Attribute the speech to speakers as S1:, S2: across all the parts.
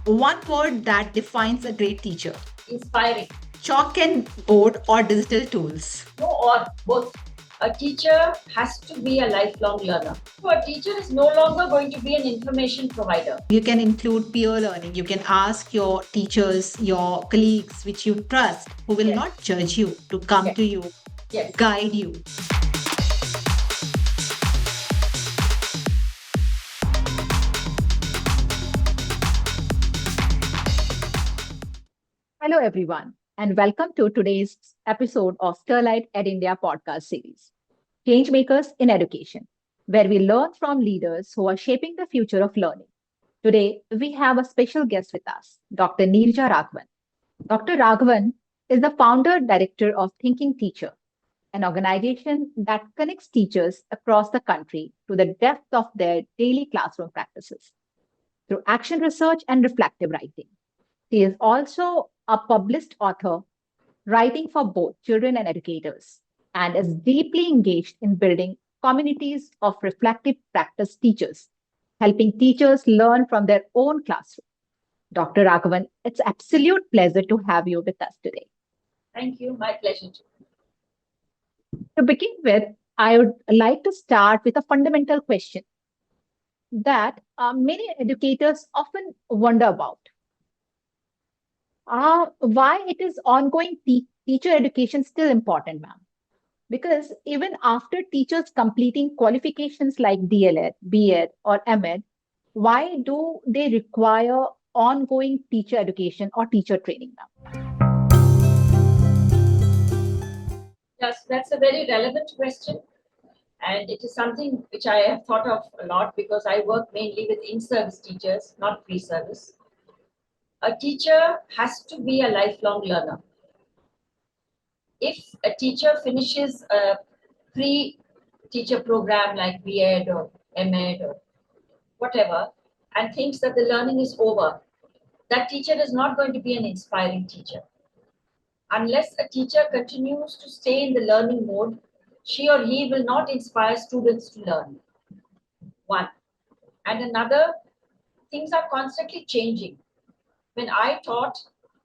S1: One word that defines a great teacher.
S2: Inspiring.
S1: Chalk and board or digital tools.
S2: No, or both. A teacher has to be a lifelong learner. So a teacher is no longer going to be an information provider.
S1: You can include peer learning. You can ask your teachers, your colleagues, which you trust, who will
S2: Yes.
S1: not judge you, to come
S2: Yes.
S1: to you,
S2: Yes.
S1: guide you. Hello, everyone, and welcome to today's episode of Sterlite EdIndia podcast series, Changemakers in Education, where we learn from leaders who are shaping the future of learning. Today, we have a special guest with us, Dr. Neeraja Raghavan. Dr. Raghavan is the founder director of Thinking Teacher, an organization that connects teachers across the country to the depth of their daily classroom practices through action research and reflective writing. He is also a published author writing for both children and educators, and is deeply engaged in building communities of reflective practice teachers, helping teachers learn from their own classroom. Dr. Raghavan, it's absolute pleasure to have you with us today.
S2: Thank you. My pleasure.
S1: To begin with, I would like to start with a fundamental question that many educators often wonder about. Why it is ongoing teacher education still important, ma'am? Because even after teachers completing qualifications like DLED, B.Ed, or M.Ed, why do they require ongoing teacher education or teacher training now?
S2: Yes, that's a very relevant question. And it is something which I have thought of a lot because I work mainly with in-service teachers, not pre-service. A teacher has to be a lifelong learner. If a teacher finishes a pre-teacher program like B.Ed or M.Ed or whatever, and thinks that the learning is over, that teacher is not going to be an inspiring teacher. Unless a teacher continues to stay in the learning mode, she or he will not inspire students to learn. One. And another, things are constantly changing. When I taught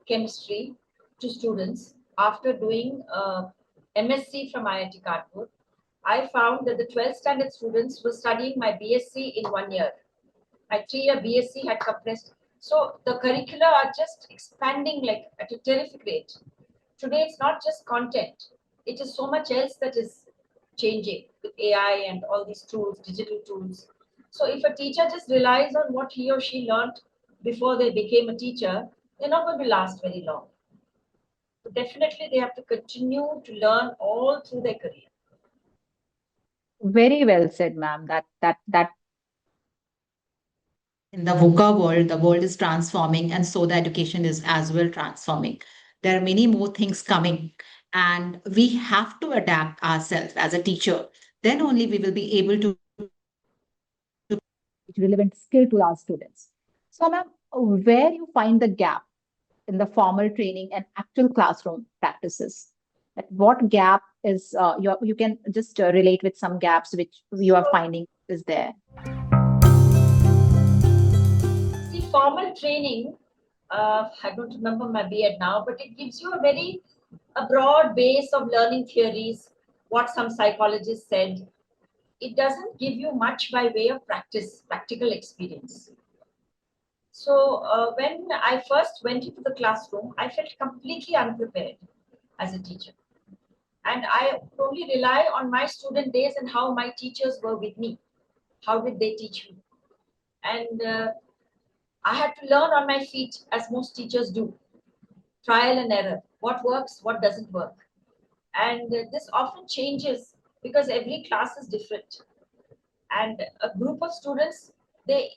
S2: chemistry to students after doing MSc from IIT Kanpur, I found that the 12th standard students were studying my BSc in 1 year. My 3-year BSc had compressed. So the curricula are just expanding like at a terrific rate. Today, it's not just content. It is so much else that is changing with AI and all these tools, digital tools. So if a teacher just relies on what he or she learned before they became a teacher, they're not going to last very long. So definitely, they have to continue to learn all through their career.
S1: Very well said, ma'am. That in the VUCA world, the world is transforming, and so the education is as well transforming. There are many more things coming, and we have to adapt ourselves as a teacher. Then only we will be able to relevant skill to our students. So, ma'am, where you find the gap in the formal training and actual classroom practices? At what gap is you can just relate with some gaps which you are finding is there?
S2: See, formal training, I don't remember my B.Ed now, but it gives you a broad base of learning theories, what some psychologists said. It doesn't give you much by way of practical experience. So when I first went into the classroom, I felt completely unprepared as a teacher. And I only rely on my student days and how my teachers were with me. How did they teach me? And I had to learn on my feet, as most teachers do. Trial and error. What works, what doesn't work. And this often changes because every class is different. And a group of students, they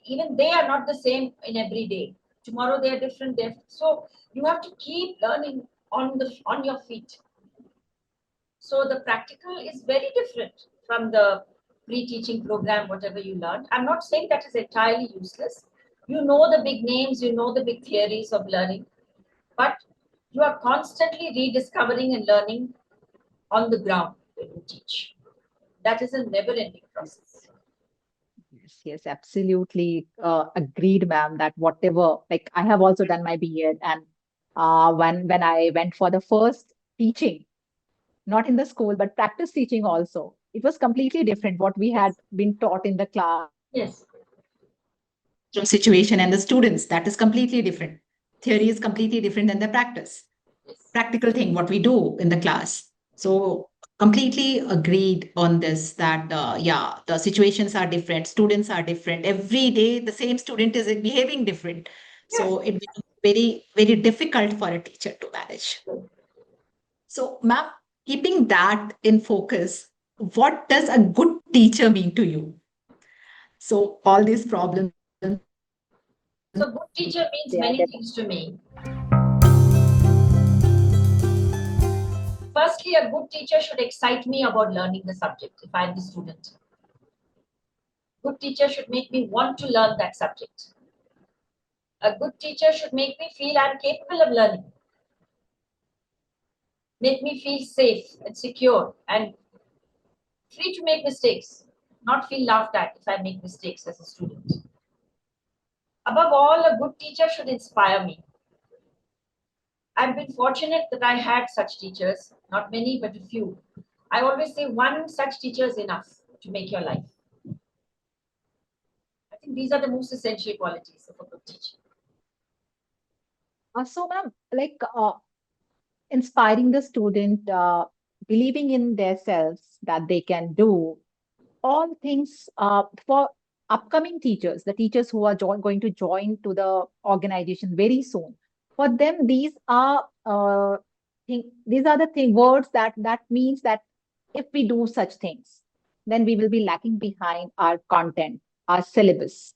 S2: are not the same in every day. Tomorrow they are different. So you have to keep learning on your feet. So the practical is very different from the pre-teaching program, whatever you learned. I'm not saying that is entirely useless. You know the big names, you know the big theories of learning, but you are constantly rediscovering and learning on the ground when you teach. That is a never-ending process.
S1: Yes, absolutely agreed, ma'am, that whatever, like I have also done my B.Ed, and when I went for the first teaching, not in the school, but practice teaching also, it was completely different what we had
S2: Yes.
S1: been taught in the classroom
S2: Yes.
S1: situation and the students. That is completely different. Theory is completely different than the practice. Practical thing, what we
S2: Yes.
S1: do in the class. So completely agreed on this that yeah, the situations are different, students are different. Every day the same student is behaving different. So it
S2: Yes.
S1: becomes very difficult for a teacher to manage. So, ma'am, keeping that in focus, what does a good teacher mean to you? So, all these problems are there, they are definitely
S2: So
S1: there.
S2: good teacher means many things to me. Firstly, a good teacher should excite me about learning the subject if I'm the student. Good teacher should make me want to learn that subject. A good teacher should make me feel I'm capable of learning, make me feel safe and secure and free to make mistakes, not feel laughed at if I make mistakes as a student. Above all, a good teacher should inspire me. I've been fortunate that I had such teachers, not many, but a few. I always say one such teacher is enough to make your life. I think these are the most essential qualities of a good teacher.
S1: So, ma'am, like inspiring the student, believing in themselves that they can do all things for upcoming teachers, the teachers who are going to join to the organization very soon. For them, these are the words that means that if we do such things, then we will be lacking behind our content, our syllabus.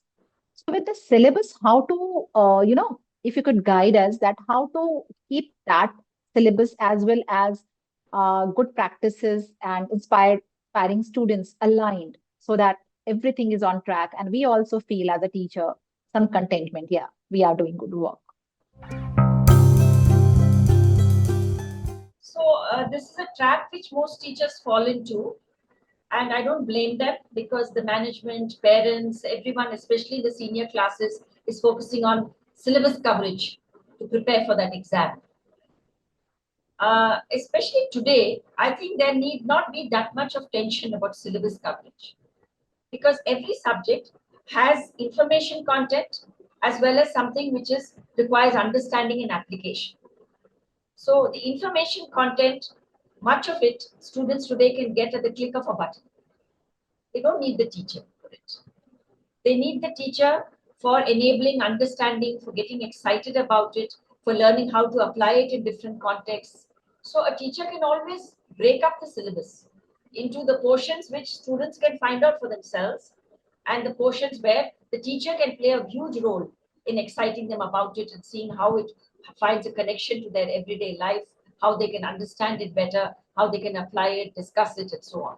S1: So with the syllabus, how to, if you could guide us that how to keep that syllabus as well as good practices and inspiring students aligned so that everything is on track and we also feel as a teacher some contentment. Yeah, we are doing good work.
S2: So, this is a trap which most teachers fall into, and I don't blame them because the management, parents, everyone, especially the senior classes, is focusing on syllabus coverage to prepare for that exam. Especially today, I think there need not be that much of tension about syllabus coverage because every subject has information content as well as something which is requires understanding and application. So the information content, much of it, students today can get at the click of a button. They don't need the teacher for it. They need the teacher for enabling understanding, for getting excited about it, for learning how to apply it in different contexts. So a teacher can always break up the syllabus into the portions which students can find out for themselves and the portions where the teacher can play a huge role in exciting them about it and seeing how it finds a connection to their everyday life, how they can understand it better, how they can apply it, discuss it, and so on.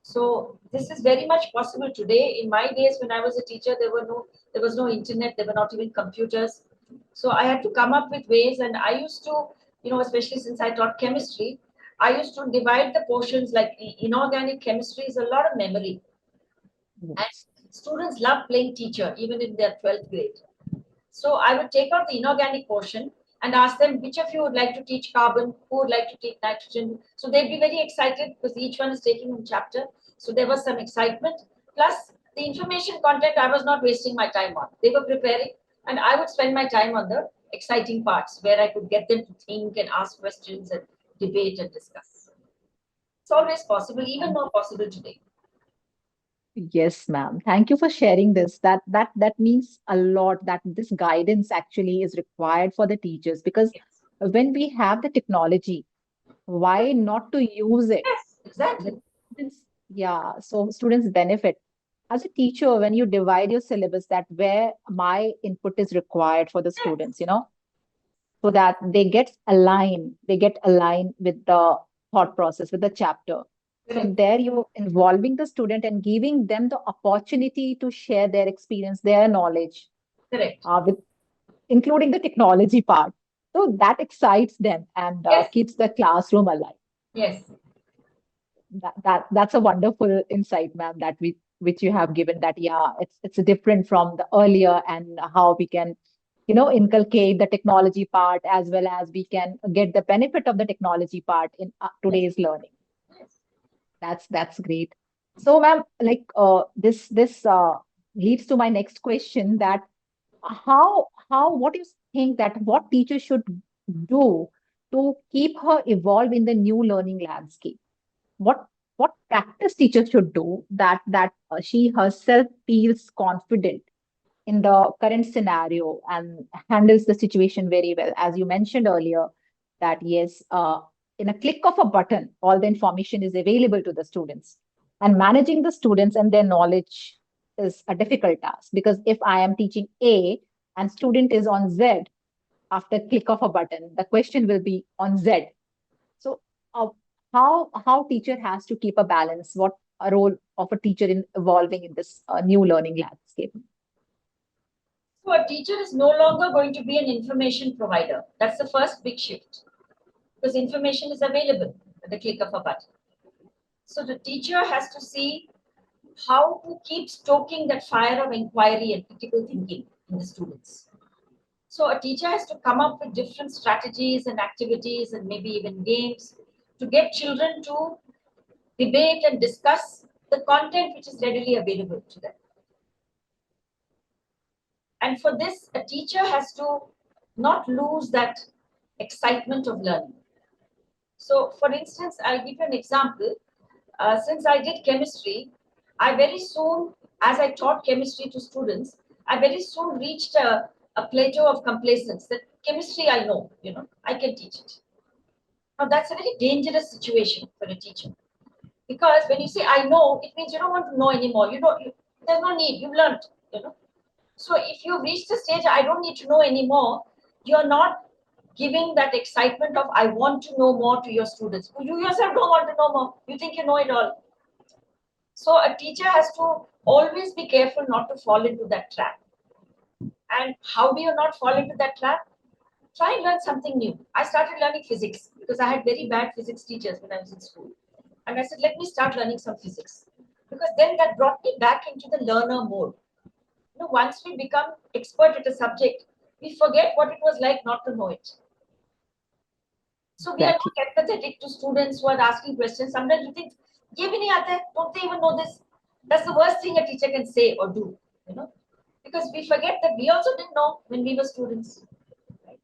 S2: So this is very much possible today. In my days when I was a teacher, there was no internet, there were not even computers. So I had to come up with ways, and I used to, especially since I taught chemistry, I used to divide the portions like inorganic chemistry is a lot of memory. And
S1: Yes.
S2: students love playing teacher, even in their 12th grade. So I would take out the inorganic portion and ask them which of you would like to teach carbon, who would like to teach nitrogen. So they'd be very excited because each one is taking a chapter. So there was some excitement. Plus the information content I was not wasting my time on. They were preparing and I would spend my time on the exciting parts where I could get them to think and ask questions and debate and discuss. It's always possible, even more possible today.
S1: Yes, ma'am. Thank you for sharing this. That means a lot that this guidance actually is required for the teachers because
S2: Yes,
S1: when we have the technology, why not to use it?
S2: yes,
S1: The
S2: exactly.
S1: students, yeah, so students benefit. As a teacher, when you divide your syllabus, that where my input is required for the
S2: Yes,
S1: students, so that they get aligned with the thought process, with the chapter. So
S2: correct,
S1: there you're involving the student and giving them the opportunity to share their experience, their knowledge,
S2: correct.
S1: with including the technology part. So that excites them and
S2: Yes,
S1: keeps the classroom alive.
S2: yes.
S1: That's a wonderful insight, ma'am, that which you have given, that yeah, it's different from the earlier, and how we can, inculcate the technology part as well as we can get the benefit of the technology part in
S2: Yes,
S1: today's learning.
S2: yes.
S1: That's great. So, ma'am, like this leads to my next question, that what do you think that what teachers should do to keep her evolve in the new learning landscape? What what practice teachers should do that she herself feels confident in the current scenario and handles the situation very well. As you mentioned earlier, that yes, in a click of a button, all the information is available to the students. And managing the students and their knowledge is a difficult task, because if I am teaching A and student is on Z, after click of a button, the question will be on Z. So, uh, how teacher has to keep a balance? What a role of a teacher in evolving in this new learning landscape?
S2: So a teacher is no longer going to be an information provider. That's the first big shift, because information is available at the click of a button. So the teacher has to see how to keep stoking that fire of inquiry and critical thinking in the students. So a teacher has to come up with different strategies and activities and maybe even games to get children to debate and discuss the content which is readily available to them. And for this, a teacher has to not lose that excitement of learning. So, for instance, I'll give you an example. Since I did chemistry, I very soon, as I taught chemistry to students, I very soon reached a plateau of complacence that chemistry I know, I can teach it. Now, that's a very dangerous situation for a teacher, because when you say I know, it means you don't want to know anymore. There's no need, you've learned, you know. So if you've reached the stage, I don't need to know anymore, you're not giving that excitement of I want to know more to your students. You yourself don't want to know more. You think you know it all. So a teacher has to always be careful not to fall into that trap. And how do you not fall into that trap? Try and learn something new. I started learning physics because I had very bad physics teachers when I was in school. And I said, let me start learning some physics. Because then that brought me back into the learner mode. Once we become expert at a subject, we forget what it was like not to know it. So we are
S1: Exactly.
S2: not empathetic to students who are asking questions. Sometimes you think, "Ye bhi nahi aata hai, don't they even know this?" That's the worst thing a teacher can say or do, because we forget that we also didn't know when we were students. Right?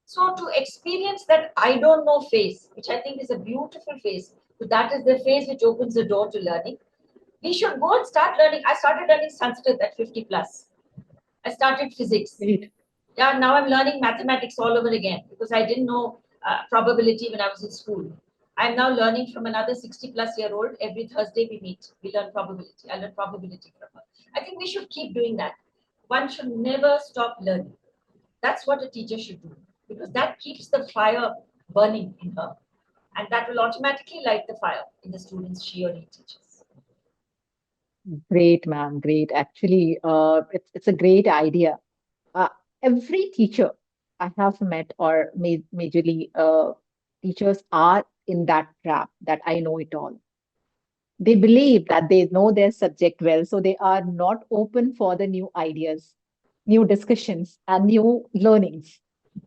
S2: So to experience that I don't know phase, which I think is a beautiful phase, so that is the phase which opens the door to learning. We should go and start learning. I started learning Sanskrit at 50 plus. I started physics.
S1: Great.
S2: Yeah, now I'm learning mathematics all over again because I didn't know probability when I was in school. I'm now learning from another 60 plus year old. Every Thursday we meet. We learn probability. I learn probability from her. I think we should keep doing that. One should never stop learning. That's what a teacher should do, because that keeps the fire burning in her. And that will automatically light the fire in the students she or he teaches.
S1: Great, ma'am. Great. Actually, it's a great idea. Uh, every teacher I have met, or majorly teachers, are in that trap that I know it all. They believe that they know their subject well, so they are not open for the new ideas, new discussions, and new learnings.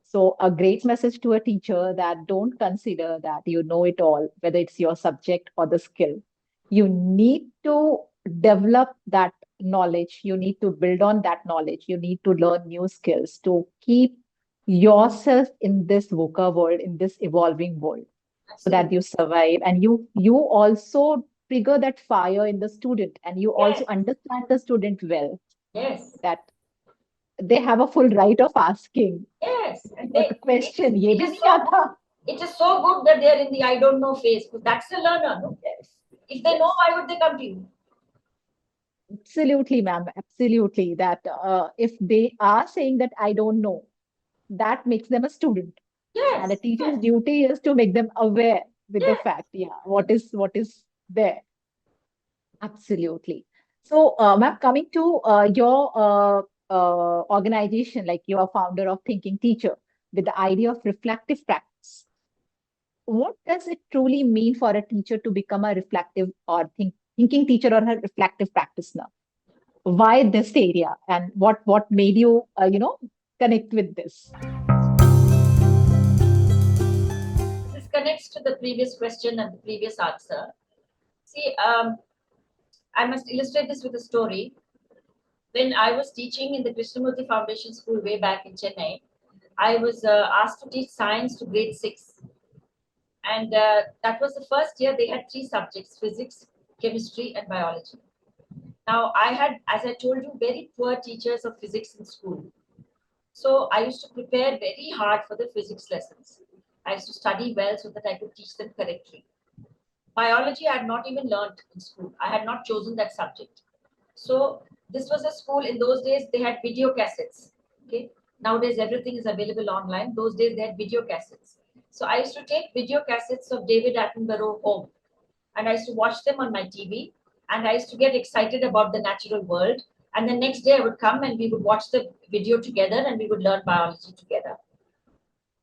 S1: So, a great message to a teacher, that don't consider that you know it all, whether it's your subject or the skill. You need to develop that knowledge. You need to build on that knowledge. You need to learn new skills to keep yourself in this VUCA world, in this evolving world, so that
S2: Absolutely.
S1: you survive, and you also trigger that fire in the student, and you also
S2: Yes,
S1: understand the student well,
S2: yes,
S1: that they have a full right of asking
S2: yes. And
S1: what question, ye
S2: it
S1: bhi
S2: is
S1: nahi
S2: so
S1: aata.
S2: it is so good that they're in the I don't know phase, because that's the learner. No?
S1: Yes,
S2: If they know,
S1: yes,
S2: why would they come to you?
S1: absolutely, ma'am, absolutely, that if they are saying that I don't know, that makes them a student, and a
S2: Yes,
S1: teacher's
S2: yes,
S1: duty is to make them aware with the
S2: yes.
S1: fact, yeah, what is there. Absolutely. So, ma'am, coming to your organization, like you are founder of Thinking Teacher, with the idea of reflective practice, what does it truly mean for a teacher to become a reflective or thinking teacher or a reflective practitioner? Why this area, and what made you connect with this?
S2: This connects to the previous question and the previous answer. See, I must illustrate this with a story. When I was teaching in the Krishnamurti Foundation School way back in Chennai, I was asked to teach science to grade 6. And that was the first year. They had 3 subjects: physics, chemistry, and biology. Now, I had, as I told you, very poor teachers of physics in school. So I used to prepare very hard for the physics lessons. I used to study well so that I could teach them correctly. Biology I had not even learned in school. I had not chosen that subject. So this was a school, in those days they had video cassettes. Okay. Nowadays everything is available online. Those days they had video cassettes. So I used to take video cassettes of David Attenborough home, and I used to watch them on my TV, and I used to get excited about the natural world. And the next day I would come and we would watch the video together and we would learn biology together.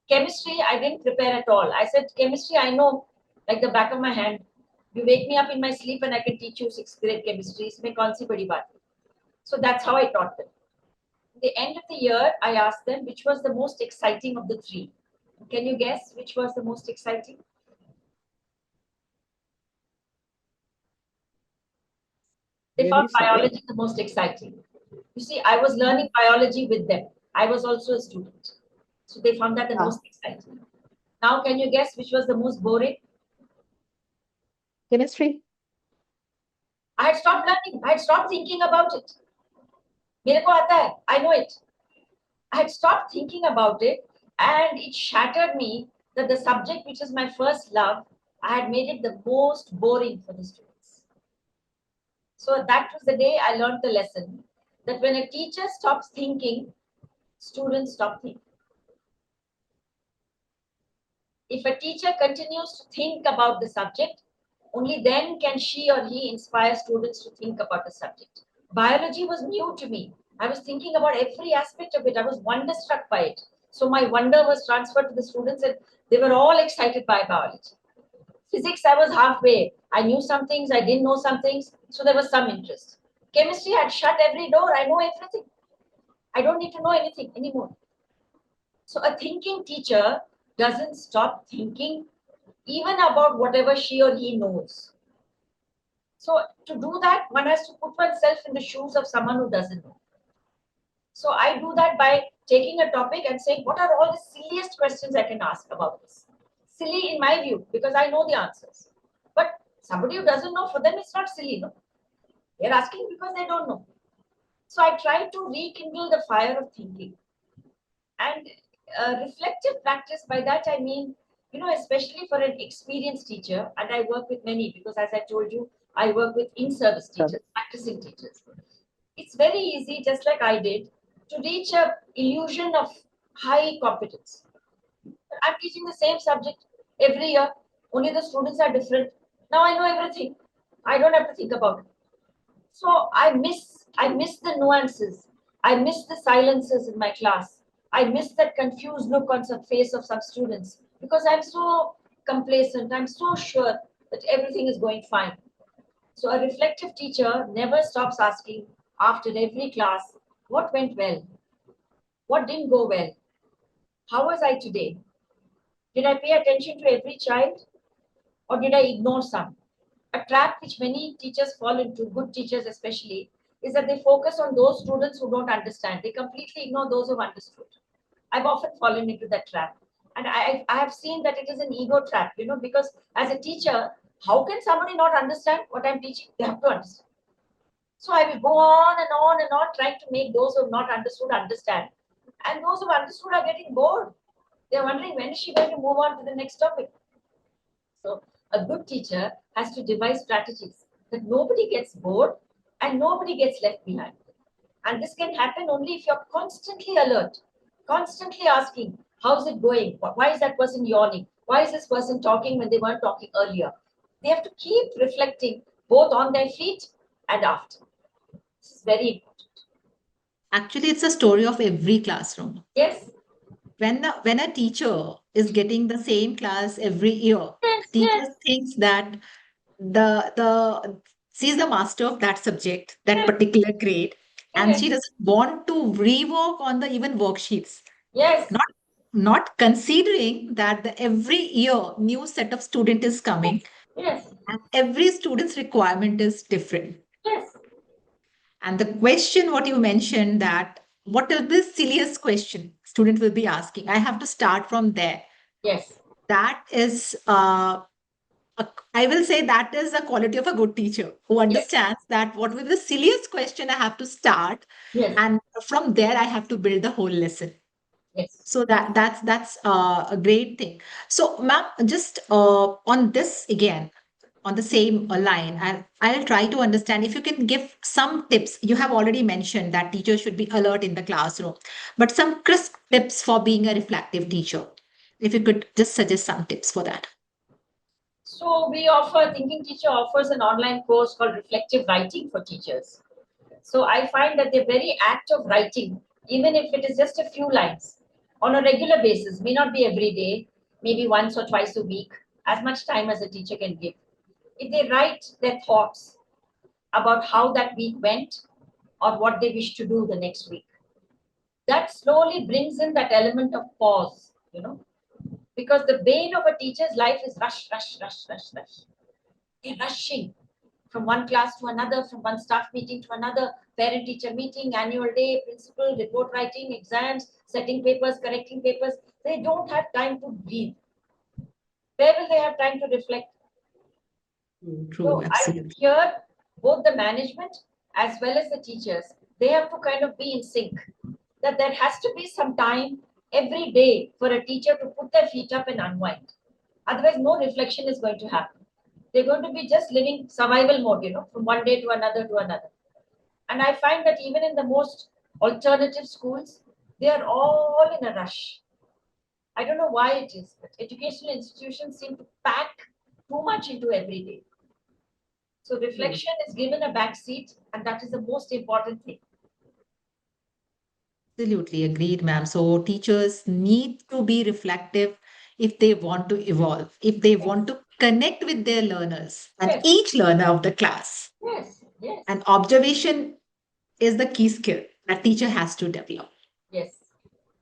S2: Chemistry, I didn't prepare at all. I said, chemistry, I know like the back of my hand. You wake me up in my sleep and I can teach you 6th grade chemistry. Isme kaun si badi baat hai? So that's how I taught them. At the end of the year, I asked them which was the most exciting of the 3. Can you guess which was the most exciting? They found biology the most exciting. You see, I was learning biology with them. I was also a student. So they found that the most exciting. Now, can you guess which was the most boring?
S1: Chemistry.
S2: I had stopped learning. I had stopped thinking about it. Mere ko aata hai. I know it. I had stopped thinking about it, and it shattered me that the subject, which is my first love, I had made it the most boring for the students. So that was the day I learned the lesson that when a teacher stops thinking, students stop thinking. If a teacher continues to think about the subject, only then can she or he inspire students to think about the subject. Biology was new to me. I was thinking about every aspect of it. I was wonderstruck by it. So my wonder was transferred to the students and they were all excited by biology. Physics, I was halfway. I knew some things, I didn't know some things, so there was some interest. Chemistry had shut every door. I know everything. I don't need to know anything anymore. So a thinking teacher doesn't stop thinking even about whatever she or he knows. So to do that, one has to put oneself in the shoes of someone who doesn't know. So I do that by taking a topic and saying, what are all the silliest questions I can ask about this? Silly in my view, because I know the answers. But somebody who doesn't know, for them it's not silly, no? They're asking because they don't know. So I try to rekindle the fire of thinking. And reflective practice, by that I mean, especially for an experienced teacher, and I work with many because, as I told you, I work with in-service teachers, practicing teachers. It's very easy, just like I did, to reach a illusion of high competence. I'm teaching the same subject every year, only the students are different. Now I know everything. I don't have to think about it. So I miss the nuances. I miss the silences in my class. I miss that confused look on the face of some students because I'm so complacent. I'm so sure that everything is going fine. So a reflective teacher never stops asking after every class, what went well? What didn't go well? How was I today? Did I pay attention to every child or did I ignore some? A trap which many teachers fall into, good teachers especially, is that they focus on those students who don't understand. They completely ignore those who've understood. I've often fallen into that trap. And I have seen that it is an ego trap, because as a teacher, how can somebody not understand what I'm teaching? They have to understand. So I will go on and on and on trying to make those who have not understood understand. And those who have understood are getting bored. They're wondering, when is she going to move on to the next topic? So a good teacher has to devise strategies that nobody gets bored and nobody gets left behind. And this can happen only if you're constantly alert, constantly asking, how's it going? Why is that person yawning? Why is this person talking when they weren't talking earlier? They have to keep reflecting both on their feet and after. This is very important.
S3: Actually, it's a story of every classroom.
S2: Yes.
S3: When a teacher is getting the same class every year,
S2: Yes,
S3: teacher
S2: yes.
S3: thinks that the She's the master of that subject, that
S2: Yes,
S3: particular grade, and she
S2: correct.
S3: doesn't want to rework on the even worksheets.
S2: Yes,
S3: Not not considering that every year new set of student is coming,
S2: yes,
S3: and every student's requirement is different.
S2: yes,
S3: And the question what you mentioned, that what is the silliest question student will be asking, I have to start from there.
S2: yes,
S3: That is I will say that is the quality of a good teacher who
S2: yes,
S3: understands that what will be the silliest question I have to start,
S2: yes,
S3: and from there I have to build the whole lesson.
S2: yes.
S3: So that's a great thing. So, ma'am, just on this again, on the same line, I'll try to understand if you can give some tips. You have already mentioned that teachers should be alert in the classroom, but some crisp tips for being a reflective teacher. If you could just suggest some tips for that.
S2: So we offer, Thinking Teacher offers an online course called Reflective Writing for teachers. So I find that the very act of writing, even if it is just a few lines on a regular basis, may not be every day, maybe once or twice a week, as much time as a teacher can give. If they write their thoughts about how that week went or what they wish to do the next week, that slowly brings in that element of pause, because the bane of a teacher's life is rush, rush, rush, rush, rush. They're rushing from one class to another, from one staff meeting to another, parent teacher meeting, annual day, principal, report writing, exams, setting papers, correcting papers. They don't have time to breathe. Where will they have time to reflect?
S3: True, true,
S2: So I think
S3: absolutely.
S2: here, both the management as well as the teachers, they have to kind of be in sync. That there has to be some time every day for a teacher to put their feet up and unwind. Otherwise, no reflection is going to happen. They're going to be just living survival mode, from one day to another to another. And I find that even in the most alternative schools, they are all in a rush. I don't know why it is, but educational institutions seem to pack too much into every day. So
S3: True.
S2: reflection is given a back seat, and that is the most important thing.
S3: Absolutely agreed, ma'am. So teachers need to be reflective if they want to evolve, if they
S2: Yes,
S3: want to connect with their learners and
S2: yes,
S3: each learner of the class.
S2: yes, yes,
S3: And observation is the key skill that teacher has to develop.
S2: yes,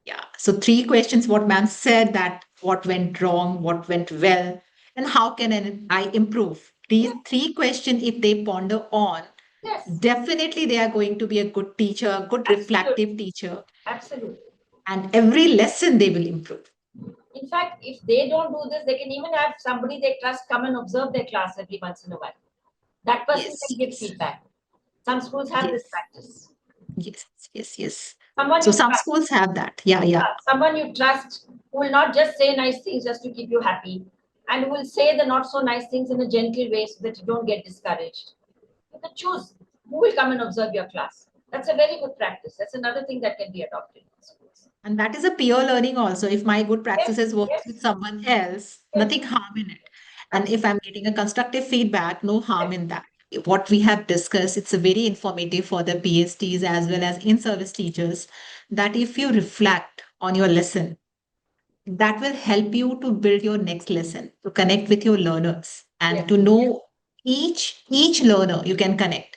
S3: Yeah. So three questions, what ma'am said, that what went wrong, what went well, and how can I improve? These
S2: yes,
S3: three questions, if they ponder on,
S2: yes,
S3: definitely they are going to be a good teacher, a good
S2: absolutely,
S3: reflective teacher,
S2: absolutely.
S3: and every lesson they will improve.
S2: In fact, if they don't do this, they can even have somebody they trust come and observe their class every once in a while. That person
S3: Yes,
S2: can give
S3: yes,
S2: feedback. Some schools have this
S3: yes,
S2: practice.
S3: yes, yes, yes.
S2: Someone
S3: So
S2: you
S3: some
S2: trust,
S3: schools have that. Yeah, yeah.
S2: someone you trust who will not just say nice things just to keep you happy, and who will say the not so nice things in a gentle way so that you don't get discouraged. You can choose who will come and observe your class. That's a very good practice. That's another thing that can be adopted in schools.
S3: And that is a peer learning also. If my good
S2: Yes,
S3: practices work
S2: yes,
S3: with someone else,
S2: yes,
S3: nothing harm in it. And if
S2: absolutely.
S3: I'm getting a constructive feedback, no harm
S2: Yes,
S3: in that. What we have discussed, it's a very informative for the PhDs as well as in-service teachers, that if you reflect on your lesson, that will help you to build your next lesson, to connect with your learners and
S2: yes,
S3: to know each learner you can connect.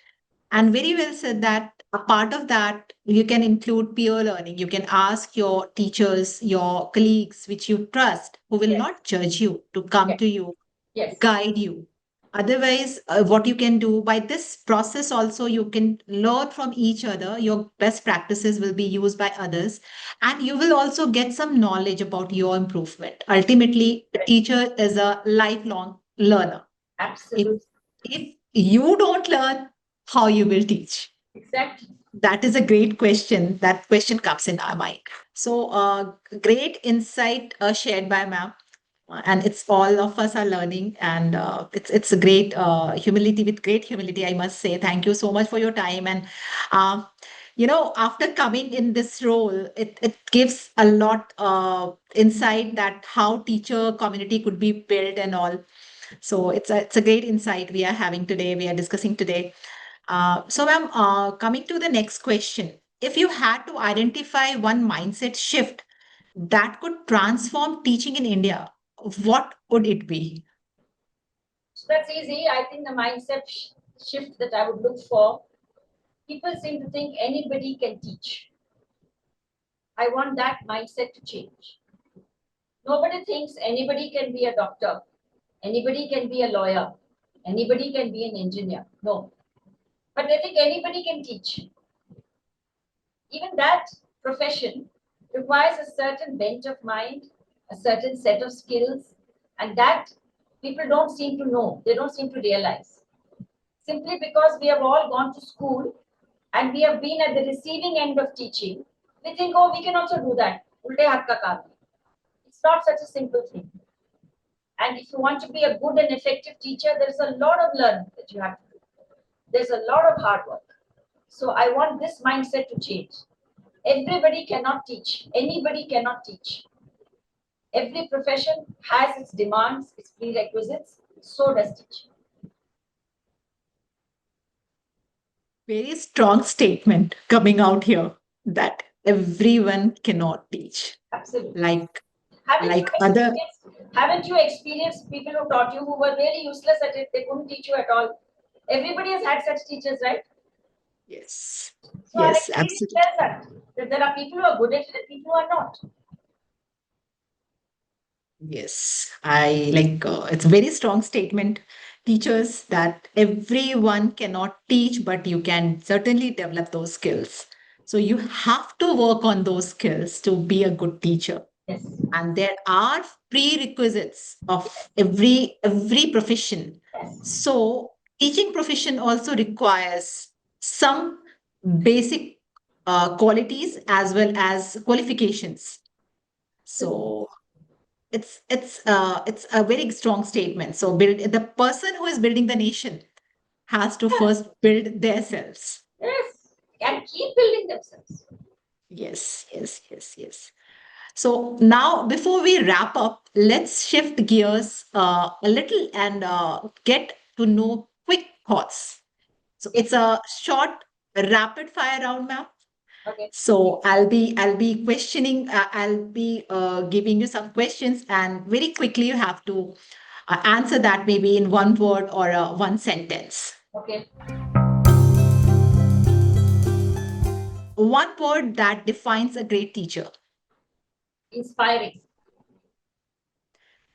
S3: And
S2: yes,
S3: very well said that a part of that you can include peer learning. You can ask your teachers, your colleagues which you trust, who will
S2: yes,
S3: not judge you, to come
S2: yes,
S3: to you,
S2: yes,
S3: guide you. Otherwise, what you can do by this process also, you can learn from each other. Your best practices will be used by others, and you will also get some knowledge about your improvement. Ultimately, a
S2: yes,
S3: teacher is a lifelong learner. If
S2: absolutely.
S3: if you don't learn, how you will teach?
S2: Exactly.
S3: That is a great question. That question comes in our mind. So, great insight shared by ma'am, and it's all of us are learning, and it's a great humility. With great humility, I must say thank you so much for your time. And uh, after coming in this role, it gives a lot insight that how teacher community could be built and all. So it's a great insight we are having today, we are discussing today. So, ma'am, coming to the next question, if you had to identify one mindset shift that could transform teaching in India, what would it be?
S2: So that's easy. I think the mindset shift that I would look for. People seem to think anybody can teach. I want that mindset to change. Nobody thinks anybody can be a doctor, anybody can be a lawyer, anybody can be an engineer. No. But they think anybody can teach. Even that profession requires a certain bent of mind, a certain set of skills, and that people don't seem to know, they don't seem to realize. Simply because we have all gone to school and we have been at the receiving end of teaching, we think, oh, we can also do that. Ulte haath ka kaam. It's not such a simple thing. And if you want to be a good and effective teacher, there's a lot of learning that you have to do. There's a lot of hard work. So I want this mindset to change. Everybody cannot teach. Anybody cannot teach. Every profession has its demands, its prerequisites. So does teaching.
S3: Very strong statement coming out here that everyone cannot teach.
S2: Absolutely.
S3: Like
S2: Haven't
S3: like
S2: you
S3: other
S2: haven't you experienced people who taught you who were really useless at it? They couldn't teach you at all. Everybody has had such teachers, right?
S3: yes,
S2: So our
S3: yes,
S2: experience
S3: absolutely.
S2: tells that there are people who are good at it and people who are not.
S3: Yes, I like it's a very strong statement, teachers, that everyone cannot teach, but you can certainly develop those skills. So you have to work on those skills to be a good teacher.
S2: Yes.
S3: And there are prerequisites of every profession.
S2: Yes.
S3: So teaching profession also requires some basic qualities as well as qualifications. So it's a very strong statement. So build the person who is building the nation has to
S2: Yes.
S3: first build themselves.
S2: Yes. And keep building themselves.
S3: Yes, yes, yes, yes. So now, before we wrap up, let's shift gears a little and get to know quick thoughts. So it's a short, rapid fire round, ma'am.
S2: Okay.
S3: So I'll be questioning. I'll be giving you some questions, and very quickly you have to answer that maybe in one word or one sentence.
S2: Okay.
S3: One word that defines a great teacher.
S2: Inspiring.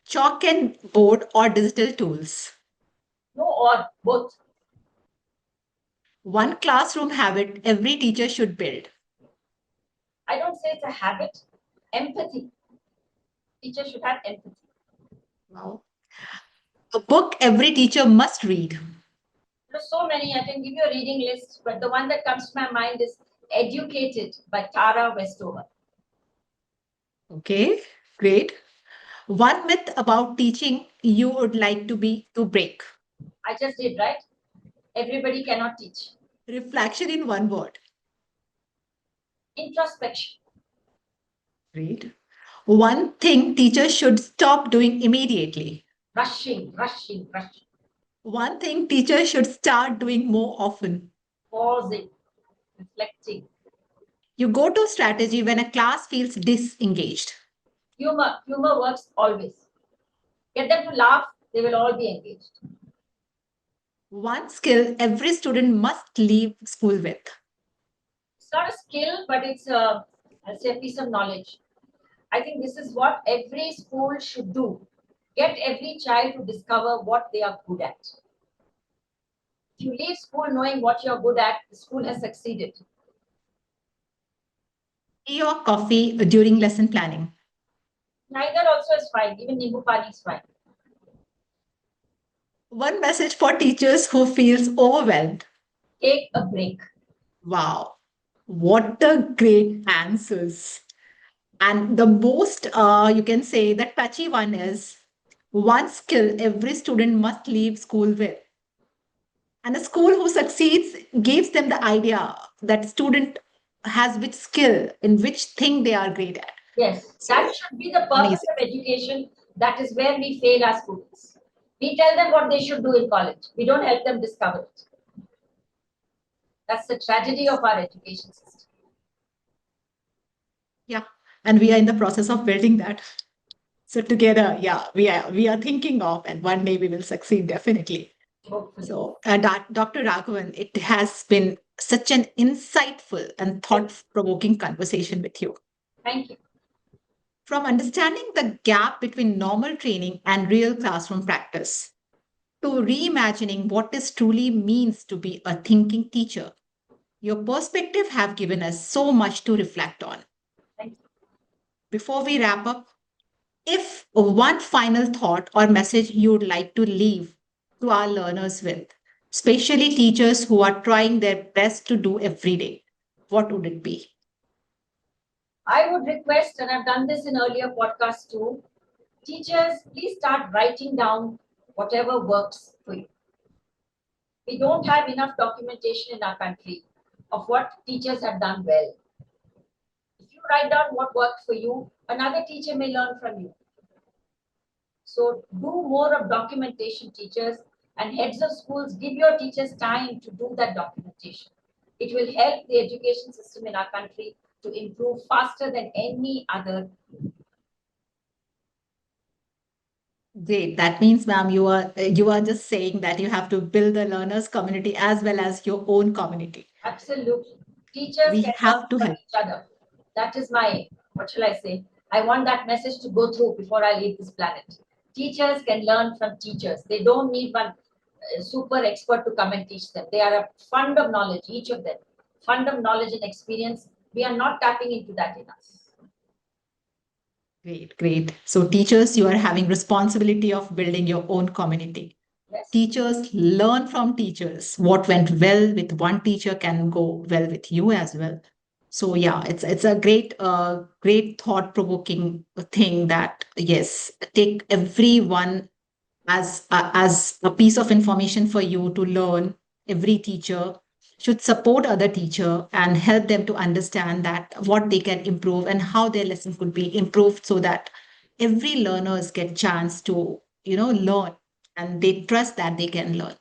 S3: Chalk and board or digital tools.
S2: No, or both.
S3: One classroom habit every teacher should build.
S2: I don't say it's a habit. Empathy. Teachers should have empathy.
S3: Wow. A book every teacher must read.
S2: There's so many. I can give you a reading list, but the one that comes to my mind is Educated by Tara Westover.
S3: Okay, great. One myth about teaching you would like to break.
S2: I just did, right? Everybody cannot teach.
S3: Reflection in one word.
S2: Introspection.
S3: Great. One thing teachers should stop doing immediately.
S2: Rushing, rushing, rushing.
S3: One thing teachers should start doing more often.
S2: Pausing, reflecting.
S3: You go to strategy when a class feels disengaged.
S2: Humor works always. Get them to laugh, they will all be engaged.
S3: One skill every student must leave school with.
S2: It's not a skill, but it's I'll say a piece of knowledge. I think this is what every school should do. Get every child to discover what they are good at. If you leave school knowing what you're good at, the school has succeeded.
S3: Tea or coffee during lesson planning.
S2: Neither also is fine. Even Nimbu Pani is fine.
S3: One message for teachers who feels overwhelmed.
S2: Take a break.
S3: Wow, what a great answers. And the most, you can say, the touchy one is one skill every student must leave school with. And a school who succeeds gives them the idea that student has which skill in which thing they are great at.
S2: Yes,
S3: So
S2: that should be the purpose
S3: amazing.
S2: of education. That is where we fail our students. We tell them what they should do in college. We don't help them discover it. That's the tragedy of our education system.
S3: Yeah, and we are in the process of building that. So together, yeah, we are thinking of, and one day we will succeed definitely.
S2: Hopefully.
S3: So, Dr. Raghavan, it has been such an insightful and thought-provoking conversation with you.
S2: Thank you.
S3: From understanding the gap between normal training and real classroom practice, to reimagining what it truly means to be a thinking teacher, your perspective have given us so much to reflect on.
S2: Thank you.
S3: Before we wrap up, if one final thought or message you would like to leave to our learners with, especially teachers who are trying their best to do every day, what would it be?
S2: I would request, and I've done this in earlier podcasts too, teachers, please start writing down whatever works for you. We don't have enough documentation in our country of what teachers have done well. If you write down what worked for you, another teacher may learn from you. So do more of documentation, teachers, and heads of schools. Give your teachers time to do that documentation. It will help the education system in our country to improve faster than any other.
S3: Great. That means, ma'am, you are just saying that you have to build the learners community as well as your own community.
S2: Absolutely. Teachers
S3: We
S2: can learn
S3: have to
S2: from
S3: help.
S2: each other. That is my, what shall I say? I want that message to go through before I leave this planet. Teachers can learn from teachers. They don't need one super expert to come and teach them. They are a fund of knowledge, each of them. Fund of knowledge and experience. We are not tapping into that enough.
S3: Great, great. So teachers, you are having responsibility of building your own community.
S2: Yes.
S3: Teachers learn from teachers. What went well with one teacher can go well with you as well. So yeah, it's a great thought provoking thing that yes, take everyone as a piece of information for you to learn. Every teacher should support other teacher and help them to understand that what they can improve and how their lesson could be improved so that every learners get chance to learn and they trust that they can learn.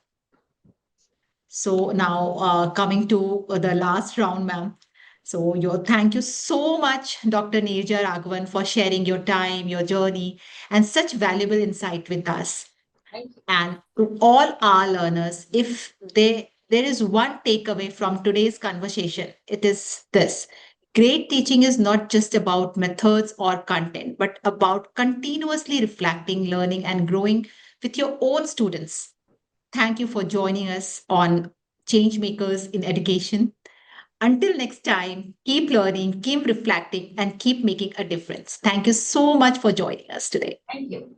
S3: So now coming to the last round, ma'am. So thank you so much, Dr. Neeraja Raghavan, for sharing your time, your journey, and such valuable insight with us.
S2: Thank you.
S3: And to all our learners, if there is one takeaway from today's conversation, it is this. Great teaching is not just about methods or content, but about continuously reflecting, learning, and growing with your own students. Thank you for joining us on Changemakers in Education. Until next time, keep learning, keep reflecting, and keep making a difference. Thank you so much for joining us today.
S2: Thank you.